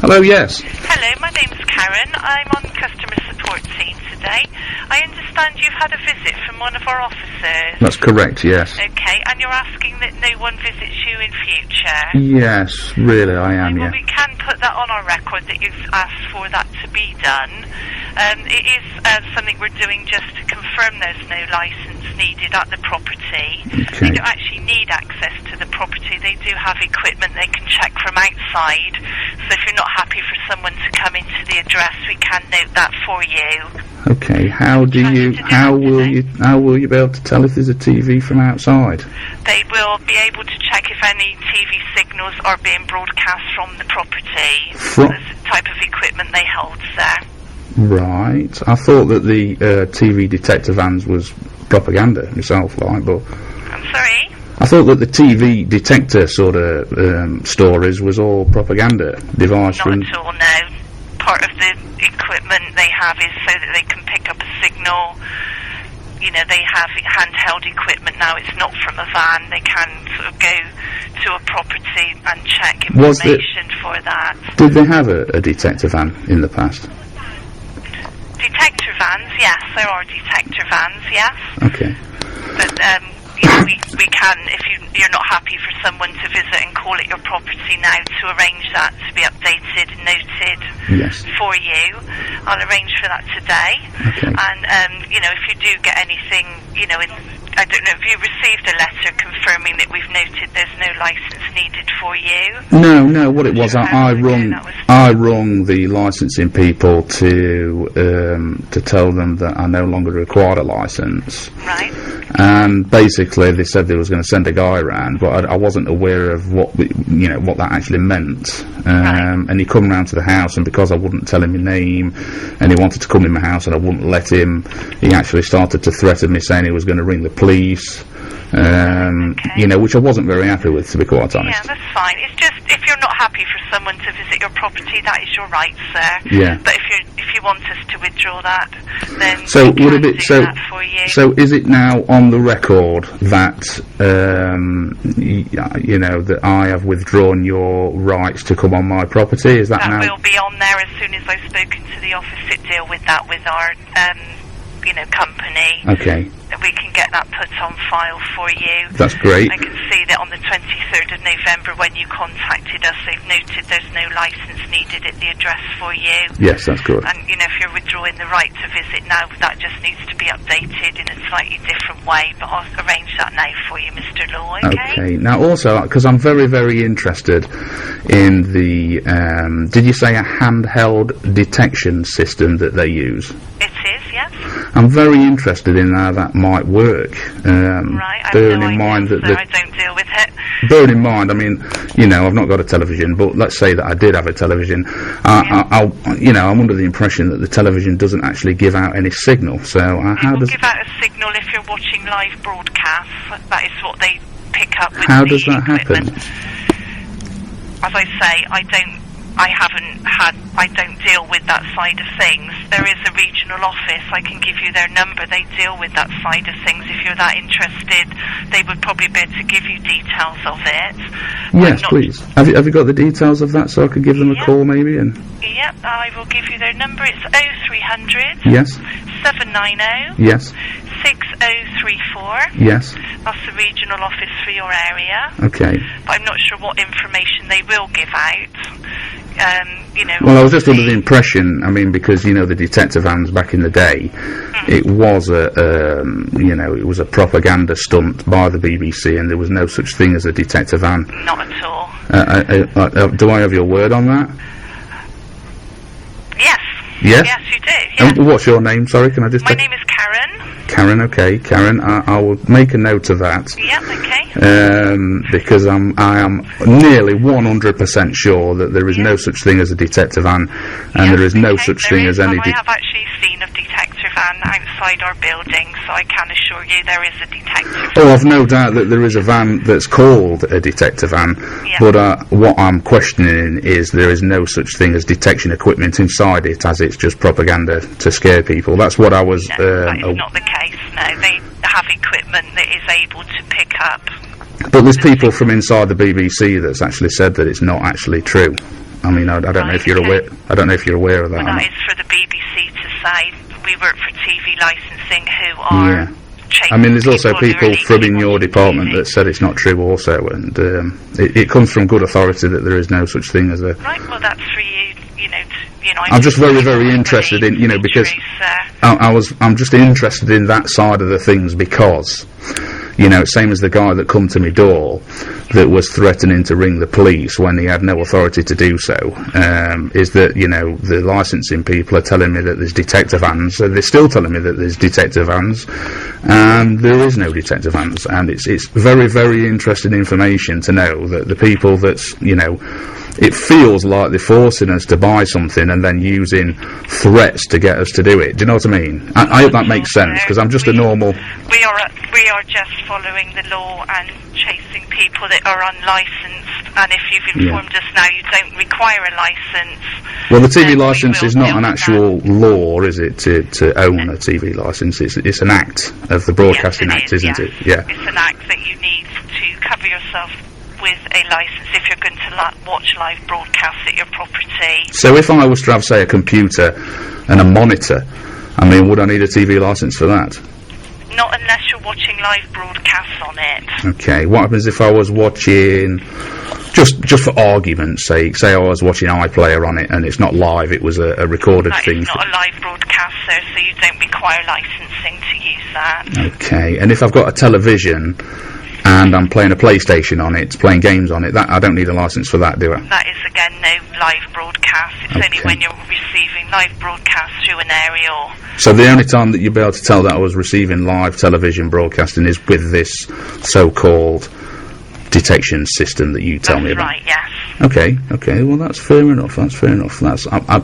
Hello, yes. Hello, my name's Karen. I'm on customer support team today. I understand you've had a visit from one of our officers. That's correct, yes. Okay, and you're asking that no one visits you in future? Yes, really, I am, well, yeah. we can put that on our record that you've asked for that to be done. It is something we're doing just to confirm there's no licence needed at the property. Okay. They don't actually need access to the property. They do have equipment they can check from outside. So if you're not happy for someone to come into the address, we can note that for you. Okay, how will you be able to tell if there's a TV from outside? They will be able to check if any TV signals are being broadcast from the property. There's a type of equipment they hold there. Right. I thought that the TV detector vans was propaganda myself, like, but... I'm sorry? I thought that the TV detector sort of stories was all propaganda device. Not at all, no. Part of the equipment they have is so that they can pick up a signal. You know, they have handheld equipment now. It's not from a van. They can sort of go to a property and check information for that. Did they have a detector van in the past? Detector vans, yes. There are detector vans, yes. Okay. But, you know, we can, if you're not happy for someone to visit and call at your property now, to arrange that to be updated and noted for you. I'll arrange for that today. Okay. And, you know, if you do get anything, you know, I don't know, have you received a letter confirming that we've noted there's no licence needed for you? No, what it was, I rung the licensing people to tell them that I no longer required a licence. Right. And basically they said they was going to send a guy around, but I wasn't aware of what that actually meant. And he come round to the house, and because I wouldn't tell him my name, and he wanted to come in my house and I wouldn't let him, he actually started to threaten me, saying he was going to ring the police. You know, which I wasn't very happy with, to be quite honest. Yeah, that's fine. It's just, if you're not happy for someone to visit your property, that is your right, sir. Yeah. But if you want us to withdraw that, then we can do that for you. So is it now on the record that you know, that I have withdrawn your rights to come on my property? Is that now? That will be on there as soon as I've spoken to the office that deal with that with our you know, company. Okay. We can get that put on file for you. That's great. I can see that on the 23rd of November when you contacted us, they've noted there's no licence needed at the address for you. Yes, that's good. And, you know, if you're withdrawing the right to visit now, that just needs to be updated in a slightly different way, but I'll arrange that now for you, Mr. Law, okay? Okay. Now, also, because I'm very, very interested in the, did you say a handheld detection system that they use? It is, yes. I'm very interested in how that might work. Right, I have no idea, so I don't deal with it. Bearing in mind, I mean, you know, I've not got a television, but let's say that I did have a television. You know, I'm under the impression that the television doesn't actually give out any signal. So how does it give out a signal if you're watching live broadcasts? That is what they pick up with how does that happen? As I say, I don't deal with that side of things. There is a regional office. I can give you their number. They deal with that side of things. If you're that interested, they would probably be able to give you details of it. Yes, please. Have you got the details of that so I could give them a call maybe? And yep, I will give you their number. It's 0300 yes 790 yes 6034. Yes. That's the regional office for your area. Okay. But I'm not sure what information they will give out. You know. Well, I was just under the impression, I mean, because, you know, the detector vans back in the day, it was you know, it was a propaganda stunt by the BBC, and there was no such thing as a detector van. Not at all. Do I have your word on that? Yes. Yes? Yes, you do. Yes. What's your name? Sorry, can I just... My name is Karen. Karen, okay. Karen, I will make a note of that. Yeah, okay. Because I am nearly 100% sure that there is no such thing as a detector van, and there is no such thing as any... I have actually seen a detector van outside our building, so I can assure you there is a detector van. Oh, I've no doubt that there is a van that's called a detector van, but what I'm questioning is there is no such thing as detection equipment inside it, as it's just propaganda to scare people. That's what I was... No, that is not the case. No, they have equipment that is able to pick up. But there's people from inside the BBC that's actually said that it's not actually true. I mean, I don't know if you're aware. I don't know if you're aware of that. Well, that is for the BBC to say. We work for TV licensing who are. I mean, there's also people from in your department that said it's not true also, and it comes from good authority that there is no such thing as a... Right, well, that's for you, I'm just very, very interested in, because I'm just interested in that side of the things because, same as the guy that come to my door that was threatening to ring the police when he had no authority to do so, is that, the licensing people are telling me that there's detective hands, so they're still telling me that there's detective hands, and there is no detective hands, and it's very, very interesting information to know that the people that's, it feels like they're forcing us to buy something and then using threats to get us to do it. Do you know what I mean? I hope that makes sense, because I'm just a normal... We are just following the law and chasing people that are unlicensed, and if you've informed us now you don't require a licence... Well, the TV licence is not an actual law, is it, to own a TV licence? It's an act of the Broadcasting Act, isn't it? Yeah. It's an act that you need to cover yourself with a licence if you're going to watch live broadcasts at your property. So if I was to have, say, a computer and a monitor, I mean, would I need a TV licence for that? Not unless you're watching live broadcasts on it. Okay, what happens if I was watching, just for argument's sake, say I was watching iPlayer on it and it's not live, it was a recorded thing. It's not a live broadcast, sir, so you don't require licensing to use that. Okay, and if I've got a television and I'm playing a PlayStation on it, playing games on it, that I don't need a licence for that, do I? That is, again, no live broadcast. It's only when you're receiving live broadcasts through an aerial. So the only time that you'll be able to tell that I was receiving live television broadcasting is with this so-called detection system that you tell me about? That's right, yes. Okay, well that's fair enough,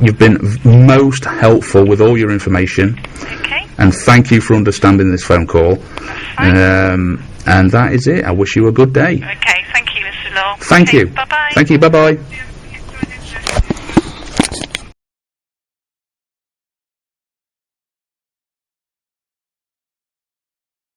you've been most helpful with all your information. Okay. And thank you for understanding this phone call. That's fine. And that is it. I wish you a good day. Okay, thank you, Mr. Law. Thank you. Bye-bye. Thank you, bye-bye.